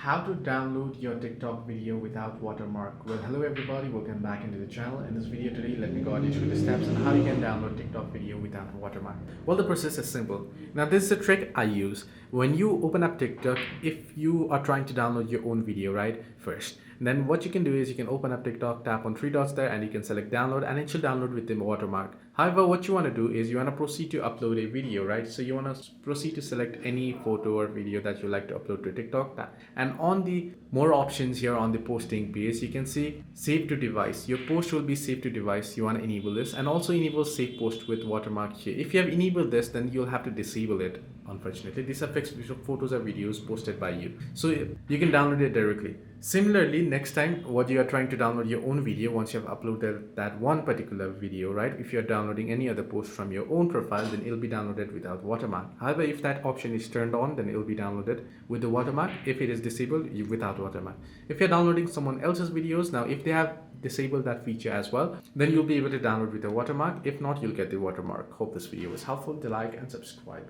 How to download your TikTok video without watermark. Well, hello everybody, welcome back into the channel. In this video today, let me guide you through the steps on how you can download TikTok video without watermark. Well, the process is simple. Now, this is a trick I use when you open up TikTok. If you are trying to download your own video, right, first, then what you can do is you can open up TikTok, tap on three dots there, and you can select download, and it should download with the watermark. However, what you want to do is you want to proceed to upload a video, right? So you want to proceed to select any photo or video that you like to upload to TikTok, and on the more options here on the posting page, you can see save to device. Your post will be saved to device. You want to enable this, and also enable save post with watermark here. If you have enabled this, then you'll have to disable it. Unfortunately, this affects photos or videos posted by you, so you can download it directly. Similarly, next time what you are trying to download your own video, once you have uploaded that one particular video, right, if you are downloading any other post from your own profile, then it'll be downloaded without watermark. However, if that option is turned on, then it will be downloaded with the watermark. If it is disabled, without watermark. If you're downloading someone else's videos, now if they have disabled that feature as well, then you'll be able to download with the watermark. If not, you'll get the watermark. Hope this video was helpful. To like and subscribe.